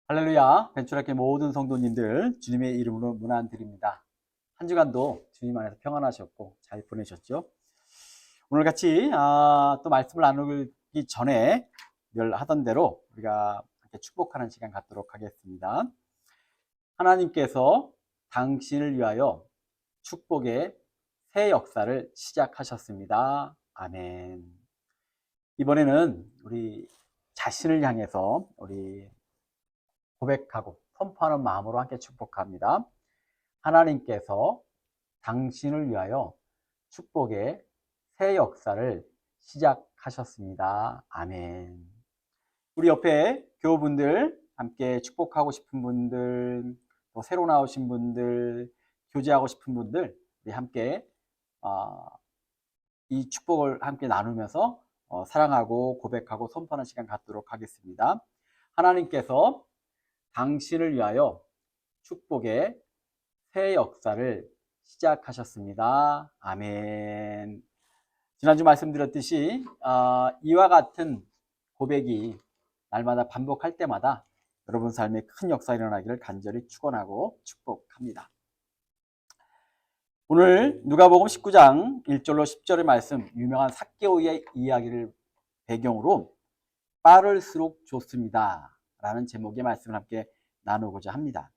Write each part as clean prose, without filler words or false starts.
할렐루야, 벤처학교 모든 성도님들 주님의 이름으로 문안드립니다. 한 주간도 주님 안에서 평안하셨고 잘 보내셨죠? 오늘 같이 또 말씀을 나누기 전에 늘 하던 대로 우리가 함께 축복하는 시간 갖도록 하겠습니다. 하나님께서 당신을 위하여 축복의 새 역사를 시작하셨습니다. 아멘. 이번에는 우리 자신을 향해서 우리 고백하고 선포하는 마음으로 함께 축복합니다. 하나님께서 당신을 위하여 축복의 새 역사를 시작하셨습니다. 아멘. 우리 옆에 교우분들, 함께 축복하고 싶은 분들, 또 새로 나오신 분들, 교제하고 싶은 분들, 우리 함께 이 축복을 함께 나누면서 사랑하고 고백하고 선포하는 시간 갖도록 하겠습니다. 하나님께서 당신을 위하여 축복의 새 역사를 시작하셨습니다. 아멘. 지난주 말씀드렸듯이 이와 같은 고백이 날마다 반복할 때마다 여러분 삶에 큰 역사가 일어나기를 간절히 축원하고 축복합니다. 오늘 누가복음 19장 1절로 10절의 말씀, 유명한 삭개오의 이야기를 배경으로 빠를수록 좋습니다 라는 제목의 말씀을 함께 나누고자 합니다.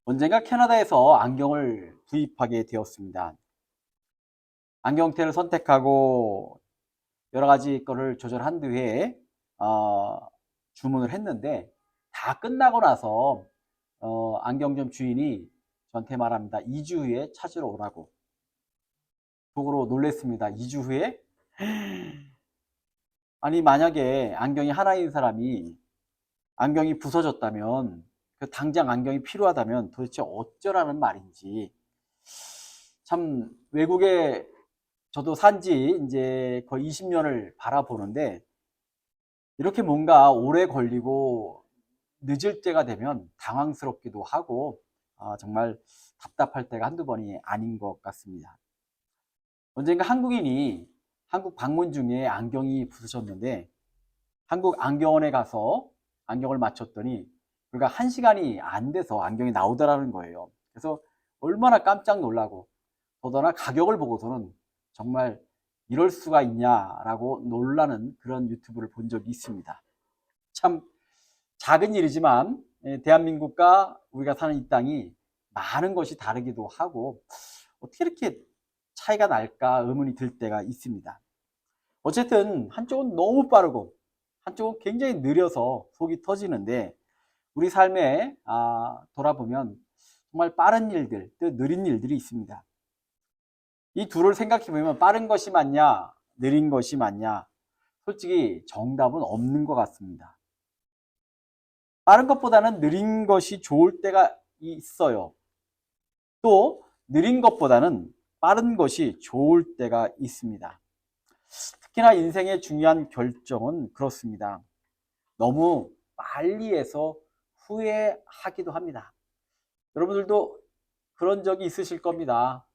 언젠가 캐나다에서 안경을 구입하게 되었습니다. 안경테를 선택하고 여러 가지 거를 조절한 뒤에 주문을 했는데 다 끝나고 나서 안경점 주인이 저한테 말합니다. 2주 후에 찾으러 오라고. 속으로 놀랬습니다. 2주 후에? 아니, 만약에 안경이 하나인 사람이 안경이 부서졌다면, 당장 안경이 필요하다면 도대체 어쩌라는 말인지. 참, 외국에 저도 산지 이제 거의 20년을 바라보는데, 이렇게 뭔가 오래 걸리고 늦을 때가 되면 당황스럽기도 하고, 정말 답답할 때가 한두 번이 아닌 것 같습니다. 언젠가 한국인이 한국 방문 중에 안경이 부서졌는데, 한국 안경원에 가서 안경을 맞췄더니 불과 1시간이 안 돼서 안경이 나오더라는 거예요. 그래서 얼마나 깜짝 놀라고, 더더나 가격을 보고서는 정말 이럴 수가 있냐라고 놀라는 그런 유튜브를 본 적이 있습니다. 참 작은 일이지만 대한민국과 우리가 사는 이 땅이 많은 것이 다르기도 하고 어떻게 이렇게 차이가 날까 의문이 들 때가 있습니다. 어쨌든 한쪽은 너무 빠르고 한쪽은 굉장히 느려서 속이 터지는데, 우리 삶에 돌아보면 정말 빠른 일들, 또 느린 일들이 있습니다. 이 둘을 생각해 보면 빠른 것이 맞냐, 느린 것이 맞냐, 솔직히 정답은 없는 것 같습니다. 빠른 것보다는 느린 것이 좋을 때가 있어요. 또 느린 것보다는 빠른 것이 좋을 때가 있습니다. 특히나 인생의 중요한 결정은 그렇습니다. 너무 빨리 해서 후회하기도 합니다. 여러분들도 그런 적이 있으실 겁니다.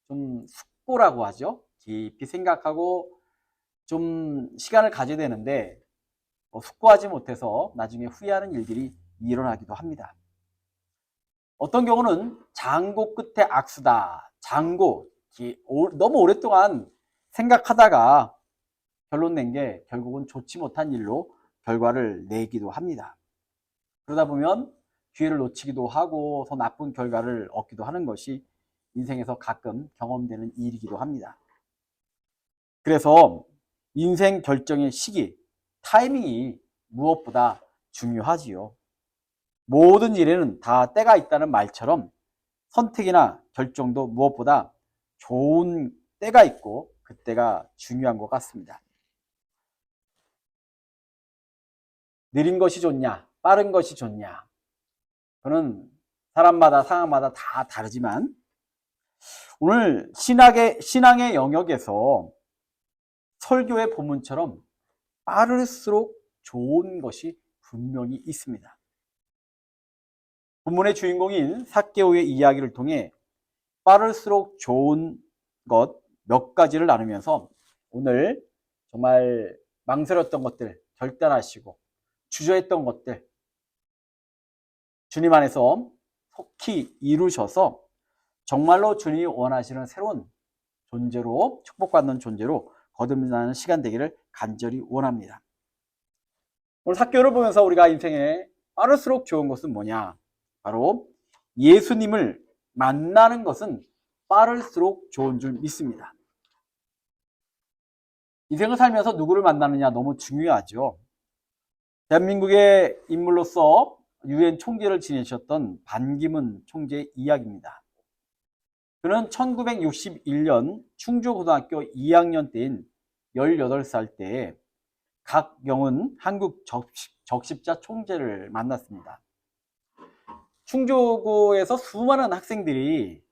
좀 숙고라고 하죠. 깊이 생각하고 좀 시간을 가져야 되는데 숙고하지 못해서 나중에 후회하는 일들이 일어나기도 합니다. 어떤 경우는 장고 끝에 악수다. 장고, 너무 오랫동안 생각하다가 결론 낸 게 결국은 좋지 못한 일로 결과를 내기도 합니다. 그러다 보면 기회를 놓치기도 하고 더 나쁜 결과를 얻기도 하는 것이 인생에서 가끔 경험되는 일이기도 합니다. 그래서 인생 결정의 시기, 타이밍이 무엇보다 중요하지요. 모든 일에는 다 때가 있다는 말처럼 선택이나 결정도 무엇보다 좋은 때가 있고 그때가 중요한 것 같습니다. 느린 것이 좋냐, 빠른 것이 좋냐, 그는 사람마다 상황마다 다 다르지만 오늘 신앙의 영역에서 설교의 본문처럼 빠를수록 좋은 것이 분명히 있습니다. 본문의 주인공인 삭개오의 이야기를 통해 빠를수록 좋은 것 몇 가지를 나누면서 오늘 정말 망설였던 것들 결단하시고 주저했던 것들 주님 안에서 속히 이루셔서 정말로 주님이 원하시는 새로운 존재로, 축복받는 존재로 거듭나는 시간 되기를 간절히 원합니다. 오늘 사교를 보면서 우리가 인생에 빠를수록 좋은 것은 뭐냐? 바로 예수님을 만나는 것은 빠를수록 좋은 줄 믿습니다. 인생을 살면서 누구를 만나느냐 너무 중요하죠. 대한민국의 인물로서 유엔 총재를 지내셨던 반기문 총재의 이야기입니다. 그는 1961년 충주고등학교 2학년 때인 18살 때에 각영은 한국 적십자 총재를 만났습니다. 충주고에서 수많은 학생들이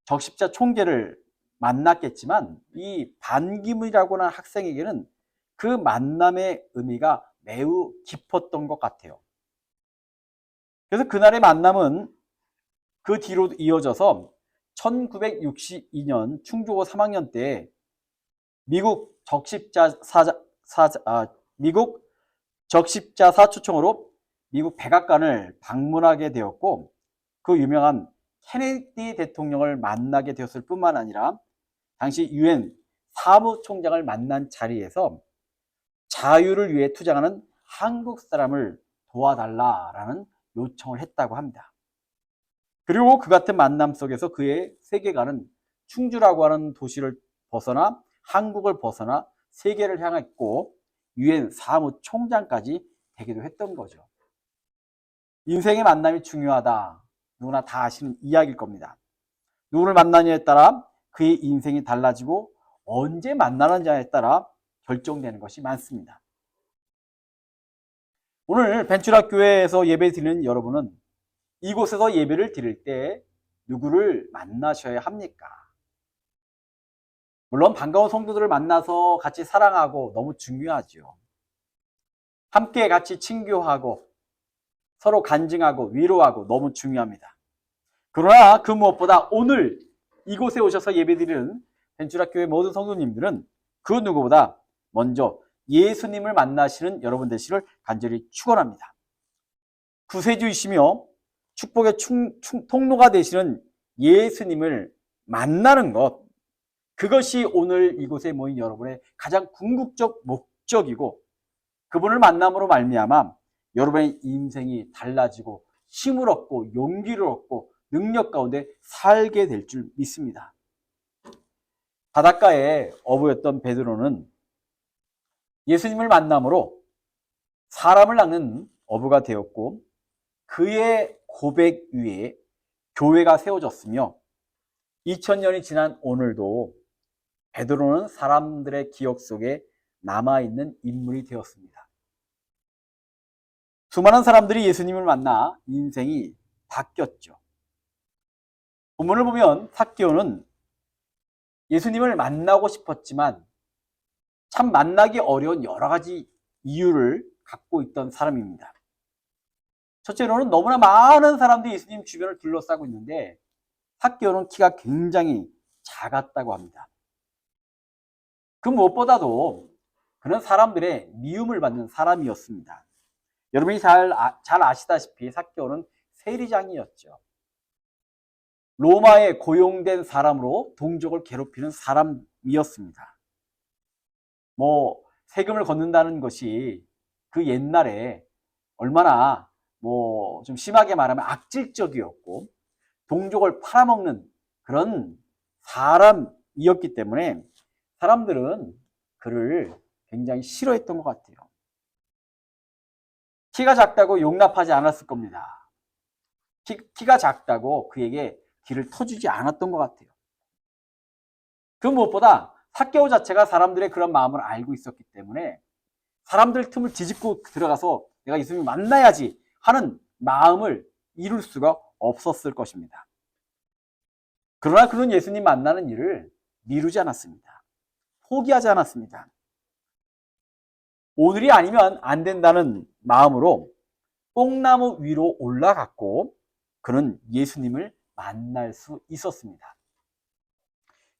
적십자 총재를 만났겠지만 이 반기문이라고 하는 학생에게는 그 만남의 의미가 매우 깊었던 것 같아요. 그래서 그날의 만남은 그 뒤로 이어져서 1962년 충주고 3학년 때 미국 적십자사 초청으로 미국 백악관을 방문하게 되었고, 그 유명한 케네디 대통령을 만나게 되었을 뿐만 아니라 당시 유엔 사무총장을 만난 자리에서 자유를 위해 투쟁하는 한국 사람을 도와달라라는 요청을 했다고 합니다. 그리고 그 같은 만남 속에서 그의 세계관은 충주라고 하는 도시를 벗어나 한국을 벗어나 세계를 향했고 유엔 사무총장까지 되기도 했던 거죠. 인생의 만남이 중요하다. 누구나 다 아시는 이야기일 겁니다. 누구를 만나느냐에 따라 그의 인생이 달라지고 언제 만나느냐에 따라 결정되는 것이 많습니다. 오늘 벤츄라 교회에서 예배 드리는 여러분은 이곳에서 예배를 드릴 때 누구를 만나셔야 합니까? 물론 반가운 성도들을 만나서 같이 사랑하고 너무 중요하죠. 함께 같이 친교하고 서로 간증하고 위로하고 너무 중요합니다. 그러나 그 무엇보다 오늘 이곳에 오셔서 예배드리는 벤츄라 교회 모든 성도님들은 그 누구보다 먼저 예수님을 만나시는 여러분 되시를 간절히 축원합니다. 구세주이시며 축복의 통로가 되시는 예수님을 만나는 것, 그것이 오늘 이곳에 모인 여러분의 가장 궁극적 목적이고, 그분을 만남으로 말미암아 여러분의 인생이 달라지고 힘을 얻고 용기를 얻고 능력 가운데 살게 될 줄 믿습니다. 바닷가에 어부였던 베드로는 예수님을 만남으로 사람을 낚는 어부가 되었고, 그의 고백 위에 교회가 세워졌으며 2000년이 지난 오늘도 베드로는 사람들의 기억 속에 남아있는 인물이 되었습니다. 수많은 사람들이 예수님을 만나 인생이 바뀌었죠. 본문을 보면 삭개오는 예수님을 만나고 싶었지만 참 만나기 어려운 여러 가지 이유를 갖고 있던 사람입니다. 첫째로는 너무나 많은 사람들이 예수님 주변을 둘러싸고 있는데 삭개오는 키가 굉장히 작았다고 합니다. 그 무엇보다도 그는 사람들의 미움을 받는 사람이었습니다. 여러분이 잘 아시다시피 삭개오는 세리장이었죠. 로마에 고용된 사람으로 동족을 괴롭히는 사람이었습니다. 세금을 걷는다는 것이 그 옛날에 얼마나 좀 심하게 말하면 악질적이었고 동족을 팔아먹는 그런 사람이었기 때문에 사람들은 그를 굉장히 싫어했던 것 같아요. 키가 작다고 용납하지 않았을 겁니다. 키가 작다고 그에게 길을 터주지 않았던 것 같아요. 그 무엇보다 삭개오 자체가 사람들의 그런 마음을 알고 있었기 때문에 사람들 틈을 뒤집고 들어가서 내가 예수님을 만나야지 하는 마음을 이룰 수가 없었을 것입니다. 그러나 그는 예수님 만나는 일을 미루지 않았습니다. 포기하지 않았습니다. 오늘이 아니면 안 된다는 마음으로 뽕나무 위로 올라갔고 그는 예수님을 만날 수 있었습니다.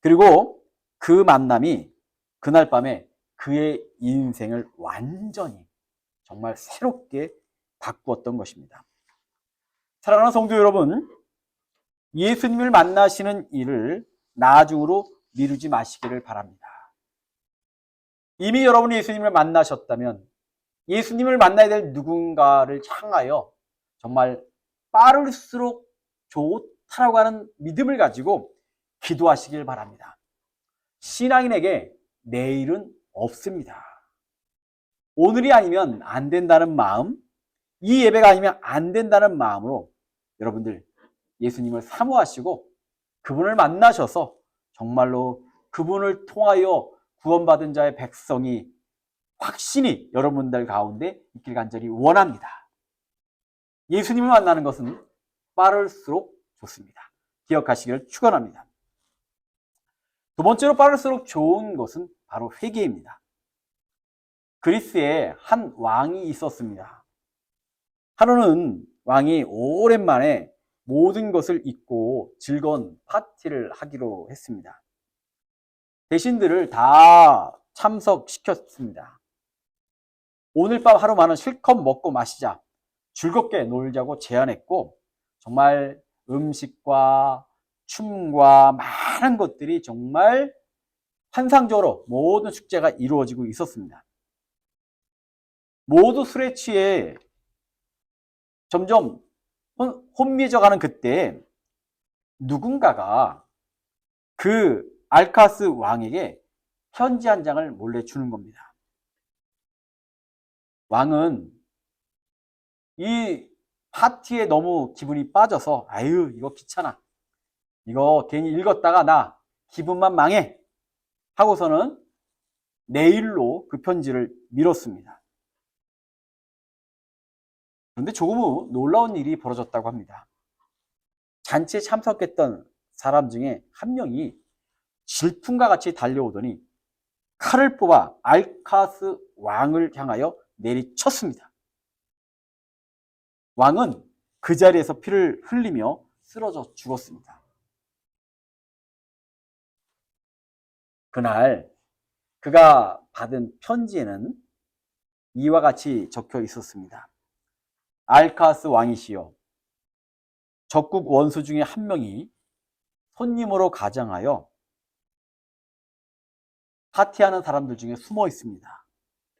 그리고 그 만남이 그날 밤에 그의 인생을 완전히 정말 새롭게 바꾸었던 것입니다. 사랑하는 성도 여러분, 예수님을 만나시는 일을 나중으로 미루지 마시기를 바랍니다. 이미 여러분이 예수님을 만나셨다면 예수님을 만나야 될 누군가를 향하여 정말 빠를수록 좋다라고 하는 믿음을 가지고 기도하시길 바랍니다. 신앙인에게 내일은 없습니다. 오늘이 아니면 안 된다는 마음, 이 예배가 아니면 안 된다는 마음으로 여러분들 예수님을 사모하시고 그분을 만나셔서 정말로 그분을 통하여 구원받은 자의 백성이 확신이 여러분들 가운데 있길 간절히 원합니다. 예수님을 만나는 것은 빠를수록 좋습니다. 기억하시기를 축원합니다. 두 번째로 빠를수록 좋은 것은 바로 회개입니다. 그리스에 한 왕이 있었습니다. 하루는 왕이 오랜만에 모든 것을 잊고 즐거운 파티를 하기로 했습니다. 대신들을 다 참석시켰습니다. 오늘 밤 하루만은 실컷 먹고 마시자, 즐겁게 놀자고 제안했고 정말 음식과 춤과 많은 것들이 정말 환상적으로 모든 축제가 이루어지고 있었습니다. 모두 술에 취해 점점 혼미해져가는 그때 누군가가 그 알카스 왕에게 편지 한 장을 몰래 주는 겁니다. 왕은 이 파티에 너무 기분이 빠져서 아유 이거 귀찮아, 이거 괜히 읽었다가 나 기분만 망해 하고서는 내일로 그 편지를 미뤘습니다. 그런데 조금 후 놀라운 일이 벌어졌다고 합니다. 잔치에 참석했던 사람 중에 한 명이 질풍과 같이 달려오더니 칼을 뽑아 알카스 왕을 향하여 내리쳤습니다. 왕은 그 자리에서 피를 흘리며 쓰러져 죽었습니다. 그날 그가 받은 편지에는 이와 같이 적혀 있었습니다. 알카스 왕이시여, 적국 원수 중에 한 명이 손님으로 가장하여 파티하는 사람들 중에 숨어 있습니다.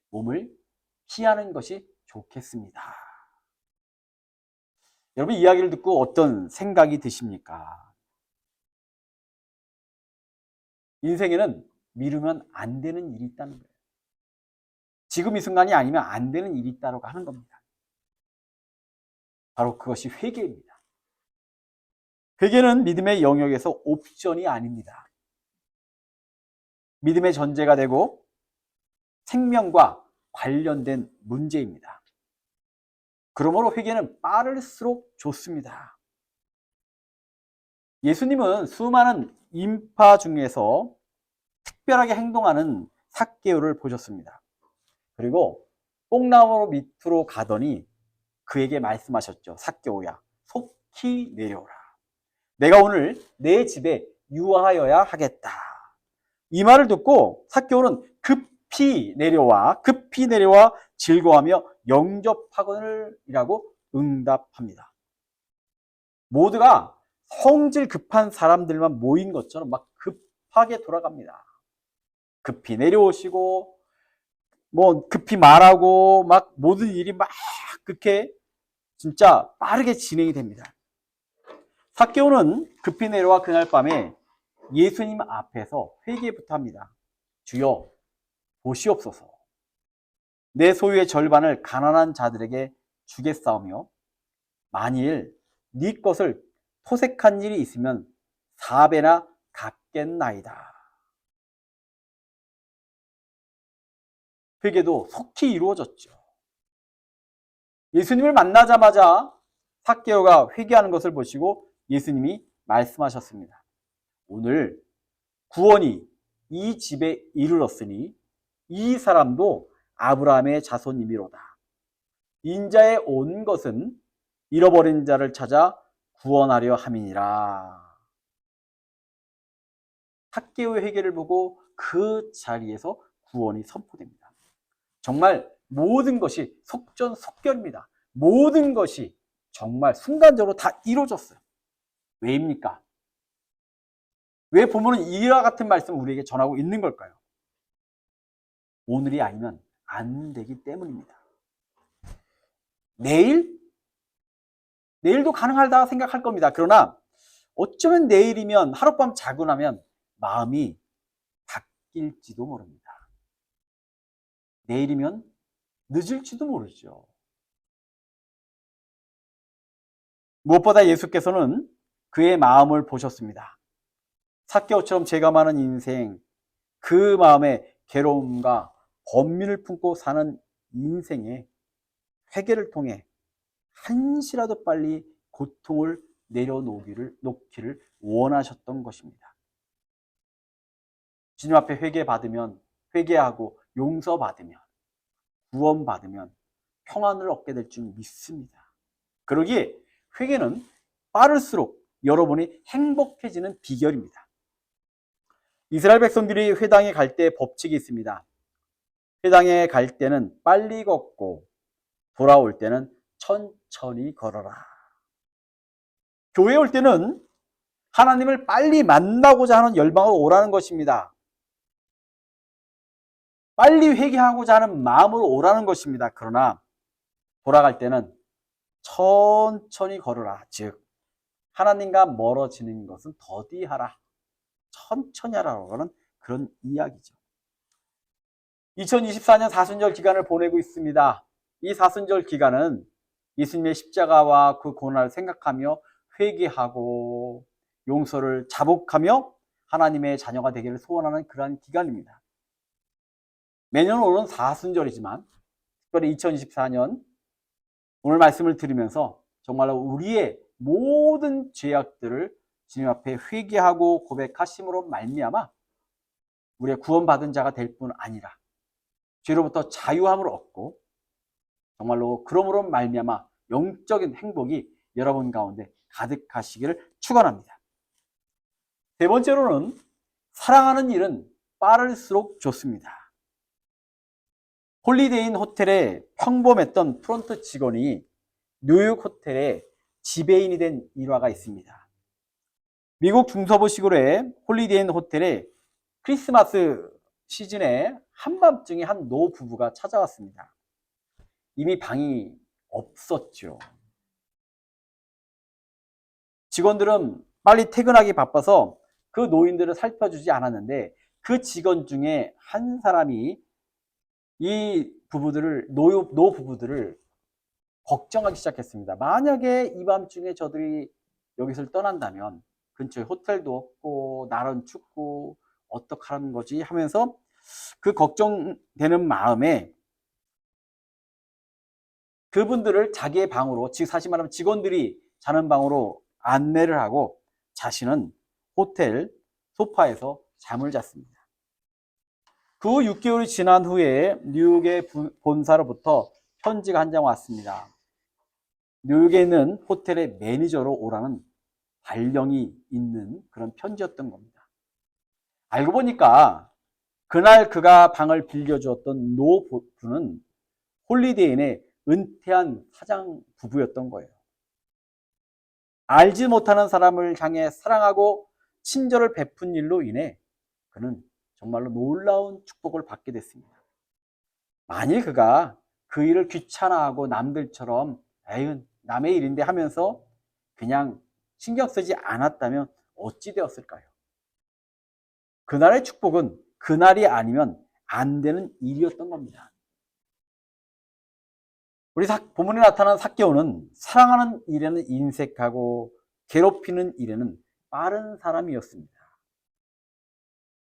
몸을 피하는 것이 좋겠습니다. 여러분, 이야기를 듣고 어떤 생각이 드십니까? 인생에는 미루면 안 되는 일이 있다는 거예요. 지금 이 순간이 아니면 안 되는 일이 있다고 하는 겁니다. 바로 그것이 회개입니다. 회개는 믿음의 영역에서 옵션이 아닙니다. 믿음의 전제가 되고 생명과 관련된 문제입니다. 그러므로 회개는 빠를수록 좋습니다. 예수님은 수많은 인파 중에서 특별하게 행동하는 삭개오를 보셨습니다. 그리고 뽕나무 밑으로 가더니 그에게 말씀하셨죠. 삭개오야, 속히 내려오라. 내가 오늘 내 집에 유하여야 하겠다. 이 말을 듣고 삭개오는 급히 내려와 즐거워하며 영접하거늘이라고 응답합니다. 모두가 성질 급한 사람들만 모인 것처럼 막 급하게 돌아갑니다. 급히 내려오시고 급히 말하고 막 모든 일이 막 그렇게 진짜 빠르게 진행이 됩니다. 삭개오는 급히 내려와 그날 밤에 예수님 앞에서 회개부터 합니다. 주여, 보시옵소서. 내 소유의 절반을 가난한 자들에게 주겠사오며 만일 네 것을 토색한 일이 있으면 4배나 갚겠나이다. 회개도 속히 이루어졌죠. 예수님을 만나자마자 삭개오가 회개하는 것을 보시고 예수님이 말씀하셨습니다. 오늘 구원이 이 집에 이르렀으니 이 사람도 아브라함의 자손이미로다. 인자에 온 것은 잃어버린 자를 찾아 구원하려 함이니라. 삭개오의 회개를 보고 그 자리에서 구원이 선포됩니다. 정말 모든 것이 속전속결입니다. 모든 것이 정말 순간적으로 다 이루어졌어요. 왜입니까? 왜 부모는 이와 같은 말씀을 우리에게 전하고 있는 걸까요? 오늘이 아니면 안 되기 때문입니다. 내일도 가능하다 생각할 겁니다. 그러나 어쩌면 내일이면 하룻밤 자고 나면 마음이 바뀔지도 모릅니다. 내일이면 늦을지도 모르죠. 무엇보다 예수께서는 그의 마음을 보셨습니다. 삭개오처럼 죄가 많은 인생, 그 마음에 괴로움과 번민을 품고 사는 인생에 회개를 통해 한시라도 빨리 고통을 내려놓기를 원하셨던 것입니다. 주님 앞에 회개하고 용서받으면, 구원받으면 평안을 얻게 될 줄 믿습니다. 그러기에 회개는 빠를수록 여러분이 행복해지는 비결입니다. 이스라엘 백성들이 회당에 갈 때 법칙이 있습니다. 회당에 갈 때는 빨리 걷고 돌아올 때는 천천히 걸어라. 교회에 올 때는 하나님을 빨리 만나고자 하는 열망으로 오라는 것입니다. 빨리 회개하고자 하는 마음으로 오라는 것입니다. 그러나 돌아갈 때는 천천히 걸어라. 즉 하나님과 멀어지는 것은 더디하라. 천천히 하라고 하는 그런 이야기죠. 2024년 사순절 기간을 보내고 있습니다. 이 사순절 기간은 예수님의 십자가와 그 고난을 생각하며 회개하고 용서를 자복하며 하나님의 자녀가 되기를 소원하는 그러한 기간입니다. 매년 오는 사순절이지만 특별히 2024년 오늘 말씀을 들으면서 정말로 우리의 모든 죄악들을 주님 앞에 회개하고 고백하심으로 말미암아 우리의 구원받은 자가 될 뿐 아니라 죄로부터 자유함을 얻고 정말로 그러므로 말미암아 영적인 행복이 여러분 가운데 가득하시기를 축원합니다. 세 번째로는 사랑하는 일은 빠를수록 좋습니다. 홀리데이인 호텔에 평범했던 프론트 직원이 뉴욕 호텔의 지배인이 된 일화가 있습니다. 미국 중서부 시골의 홀리데이인 호텔에 크리스마스 시즌에 한밤중에 한 노 부부가 찾아왔습니다. 이미 방이 없었죠. 직원들은 빨리 퇴근하기 바빠서 그 노인들을 살펴주지 않았는데 그 직원 중에 한 사람이 이 노 부부들을 걱정하기 시작했습니다. 만약에 이 밤중에 저들이 여기서 떠난다면 근처에 호텔도 없고 날은 춥고 어떡하는 거지 하면서 그 걱정되는 마음에 그분들을 자기의 방으로, 즉 사실 말하면 직원들이 자는 방으로 안내를 하고 자신은 호텔 소파에서 잠을 잤습니다. 그 6개월이 지난 후에 뉴욕의 본사로부터 편지가 한 장 왔습니다. 뉴욕에 있는 호텔의 매니저로 오라는 발령이 있는 그런 편지였던 겁니다. 알고 보니까 그날 그가 방을 빌려주었던 노 부는 홀리데이인의 은퇴한 사장 부부였던 거예요. 알지 못하는 사람을 향해 사랑하고 친절을 베푼 일로 인해 그는 정말로 놀라운 축복을 받게 됐습니다. 만일 그가 그 일을 귀찮아하고 남들처럼 에휴 남의 일인데 하면서 그냥 신경 쓰지 않았다면 어찌 되었을까요? 그날의 축복은 그날이 아니면 안 되는 일이었던 겁니다. 우리 본문에 나타난 삭개오는 사랑하는 일에는 인색하고 괴롭히는 일에는 빠른 사람이었습니다.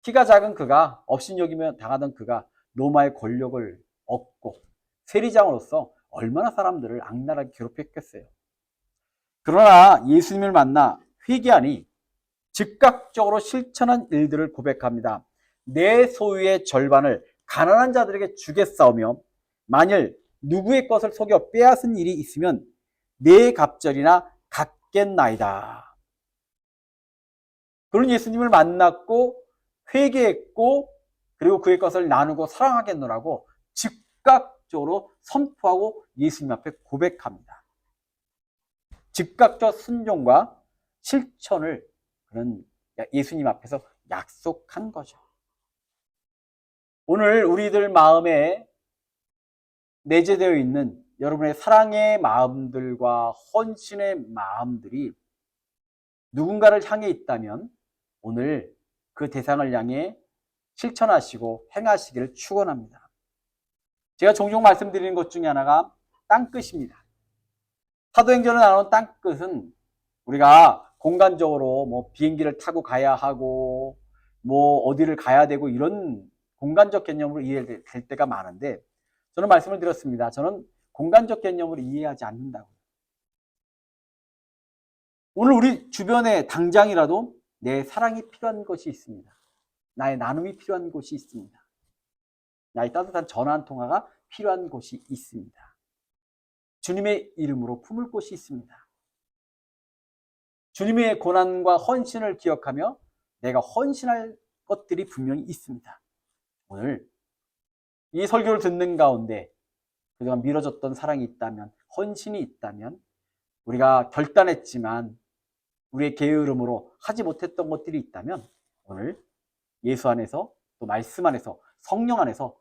키가 작은 그가 업신여기며 당하던 그가 로마의 권력을 얻고 세리장으로서 얼마나 사람들을 악랄하게 괴롭혔겠어요. 그러나 예수님을 만나 회개하니 즉각적으로 실천한 일들을 고백합니다. 내 소유의 절반을 가난한 자들에게 주겠사오며 만일 누구의 것을 속여 빼앗은 일이 있으면 네 갑절이나 갚겠나이다. 그런 예수님을 만났고 회개했고 그리고 그의 것을 나누고 사랑하겠노라고 즉각 즉각적으로 선포하고 예수님 앞에 고백합니다. 즉각적 순종과 실천을 그는 예수님 앞에서 약속한 거죠. 오늘 우리들 마음에 내재되어 있는 여러분의 사랑의 마음들과 헌신의 마음들이 누군가를 향해 있다면 오늘 그 대상을 향해 실천하시고 행하시기를 축원합니다. 제가 종종 말씀드리는 것 중에 하나가 땅끝입니다. 사도행전에 나오는 땅끝은 우리가 공간적으로 뭐 비행기를 타고 가야 하고 뭐 어디를 가야 되고 이런 공간적 개념으로 이해될 때가 많은데 저는 말씀을 드렸습니다. 저는 공간적 개념으로 이해하지 않는다고요. 오늘 우리 주변에 당장이라도 내 사랑이 필요한 것이 있습니다. 나의 나눔이 필요한 곳이 있습니다. 나의 따뜻한 전화 한 통화가 필요한 곳이 있습니다. 주님의 이름으로 품을 곳이 있습니다. 주님의 고난과 헌신을 기억하며 내가 헌신할 것들이 분명히 있습니다. 오늘 이 설교를 듣는 가운데 그동안 미뤄졌던 사랑이 있다면, 헌신이 있다면, 우리가 결단했지만 우리의 게으름으로 하지 못했던 것들이 있다면 오늘 예수 안에서 또 말씀 안에서 성령 안에서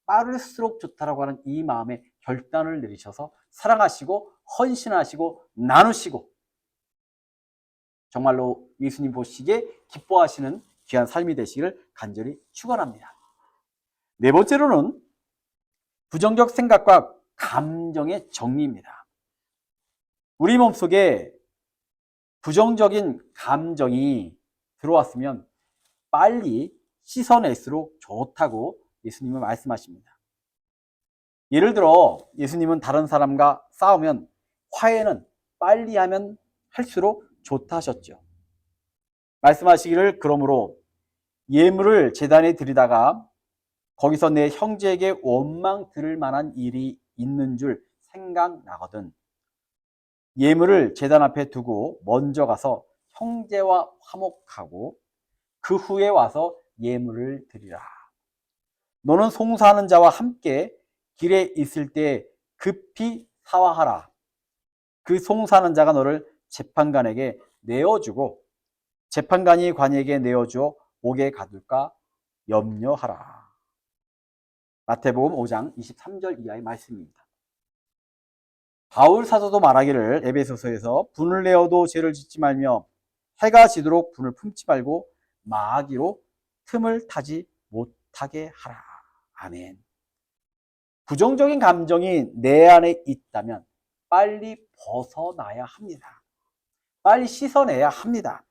빠를수록 좋다라고 하는 이 마음의 결단을 내리셔서 사랑하시고 헌신하시고 나누시고 정말로 예수님 보시기에 기뻐하시는 귀한 삶이 되시기를 간절히 축원합니다. 네 번째로는 부정적 생각과 감정의 정리입니다. 우리 몸속에 부정적인 감정이 들어왔으면 빨리 씻어낼수록 좋다고 예수님은 말씀하십니다. 예를 들어 예수님은 다른 사람과 싸우면 화해는 빨리 하면 할수록 좋다 하셨죠. 말씀하시기를 그러므로 예물을 제단에 드리다가 거기서 내 형제에게 원망 들을 만한 일이 있는 줄 생각나거든 예물을 제단 앞에 두고 먼저 가서 형제와 화목하고 그 후에 와서 예물을 드리라. 너는 송사하는 자와 함께 길에 있을 때 급히 사화하라. 그 송사하는 자가 너를 재판관에게 내어주고 재판관이 관에게 내어주어 옥에 가둘까 염려하라. 마태복음 5장 23절 이하의 말씀입니다. 바울 사도도 말하기를 에베소서에서 분을 내어도 죄를 짓지 말며 해가 지도록 분을 품지 말고 마귀로 틈을 타지 못하게 하라. 아멘. 부정적인 감정이 내 안에 있다면 빨리 벗어나야 합니다. 빨리 씻어내야 합니다.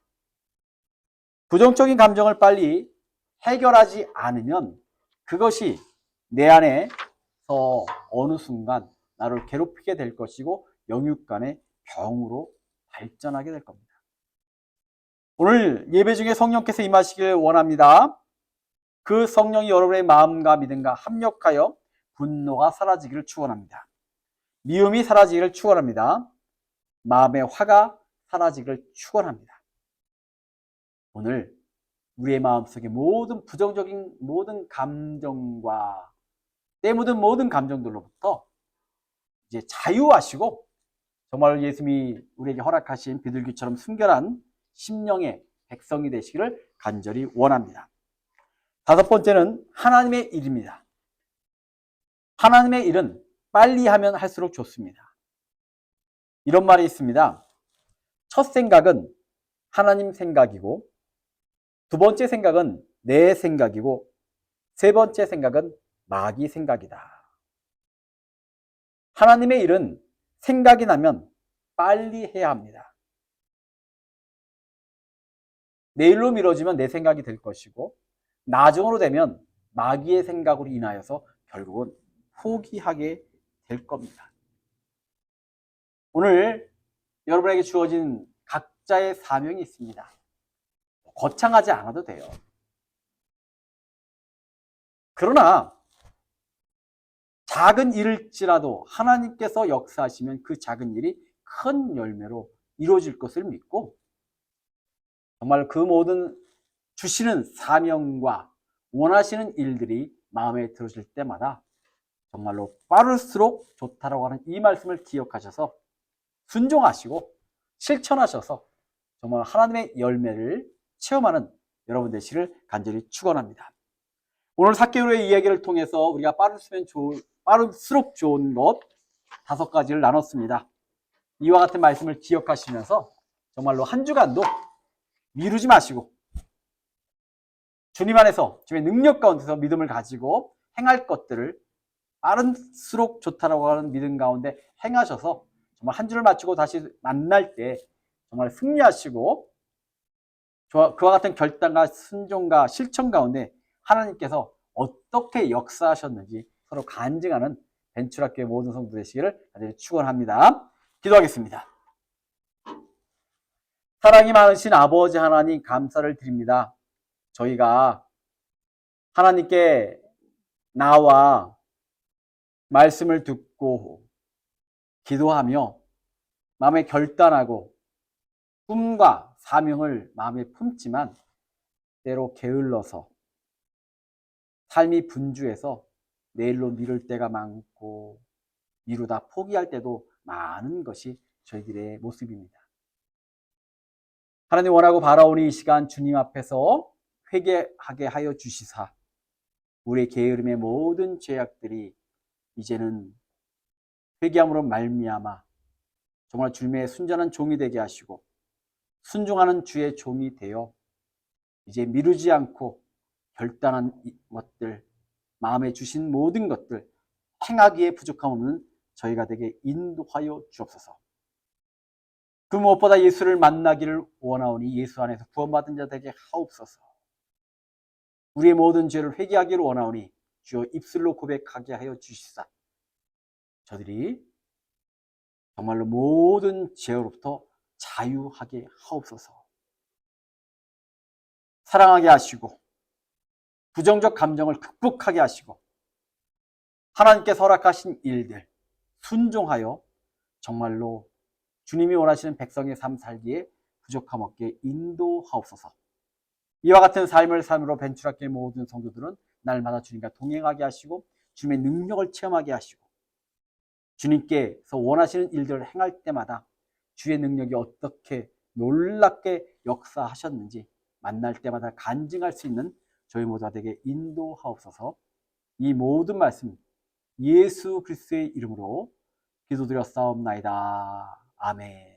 부정적인 감정을 빨리 해결하지 않으면 그것이 내 안에서 어느 순간 나를 괴롭히게 될 것이고 영육간의 병으로 발전하게 될 겁니다. 오늘 예배 중에 성령께서 임하시길 원합니다. 그 성령이 여러분의 마음과 믿음과 합력하여 분노가 사라지기를 축원합니다. 미움이 사라지기를 축원합니다. 마음의 화가 사라지기를 축원합니다. 오늘 우리의 마음속에 모든 부정적인 모든 감정과 때 묻은 모든 감정들로부터 이제 자유하시고 정말 예수님이 우리에게 허락하신 비둘기처럼 순결한 심령의 백성이 되시기를 간절히 원합니다. 다섯 번째는 하나님의 일입니다. 하나님의 일은 빨리 하면 할수록 좋습니다. 이런 말이 있습니다. 첫 생각은 하나님 생각이고 두 번째 생각은 내 생각이고 세 번째 생각은 마귀 생각이다. 하나님의 일은 생각이 나면 빨리 해야 합니다. 내일로 미뤄지면 내 생각이 될 것이고 나중으로 되면 마귀의 생각으로 인하여서 결국은 포기하게 될 겁니다. 오늘 여러분에게 주어진 각자의 사명이 있습니다. 거창하지 않아도 돼요. 그러나 작은 일일지라도 하나님께서 역사하시면 그 작은 일이 큰 열매로 이루어질 것을 믿고 정말 그 모든 주시는 사명과 원하시는 일들이 마음에 들어질 때마다 정말로 빠를수록 좋다라고 하는 이 말씀을 기억하셔서 순종하시고 실천하셔서 정말 하나님의 열매를 체험하는 여러분 되시를 간절히 축원합니다. 오늘 삭개오의 이야기를 통해서 우리가 빠를수록 좋은 것 5가지를 나눴습니다. 이와 같은 말씀을 기억하시면서 정말로 한 주간도 미루지 마시고 주님 안에서 주의 능력 가운데서 믿음을 가지고 행할 것들을 빠를수록 좋다라고 하는 믿음 가운데 행하셔서 정말 한 주를 마치고 다시 만날 때 정말 승리하시고 그와 같은 결단과 순종과 실천 가운데 하나님께서 어떻게 역사하셨는지 서로 간증하는 벤츄라교회 모든 성도 되시기를 간절히 축원합니다. 기도하겠습니다. 사랑이 많으신 아버지 하나님 감사를 드립니다. 저희가 하나님께 나와 말씀을 듣고 기도하며 마음에 결단하고 꿈과 사명을 마음에 품지만 때로 게을러서 삶이 분주해서 내일로 미룰 때가 많고 미루다 포기할 때도 많은 것이 저희들의 모습입니다. 하나님 원하고 바라오니 이 시간 주님 앞에서 회개하게 하여 주시사 우리의 게으름의 모든 죄악들이 이제는 회개함으로 말미암아 정말 주님의 순전한 종이 되게 하시고 순종하는 주의 종이 되어 이제 미루지 않고 결단한 것들, 마음에 주신 모든 것들 행하기에 부족함 없는 저희가 되게 인도하여 주옵소서. 그 무엇보다 예수를 만나기를 원하오니 예수 안에서 구원받은 자 되게 하옵소서. 우리의 모든 죄를 회개하기를 원하오니 주여 입술로 고백하게 하여 주시사 저들이 정말로 모든 죄로부터 자유하게 하옵소서. 사랑하게 하시고 부정적 감정을 극복하게 하시고 하나님께서 허락하신 일들 순종하여 정말로 주님이 원하시는 백성의 삶 살기에 부족함 없게 인도하옵소서. 이와 같은 삶을 삶으로 벤츄라교회 모든 성도들은 날마다 주님과 동행하게 하시고 주님의 능력을 체험하게 하시고 주님께서 원하시는 일들을 행할 때마다 주의 능력이 어떻게 놀랍게 역사하셨는지 만날 때마다 간증할 수 있는 저희 모두가 되게 인도하옵소서. 이 모든 말씀 예수 그리스도의 이름으로 기도드렸사옵나이다. 아멘.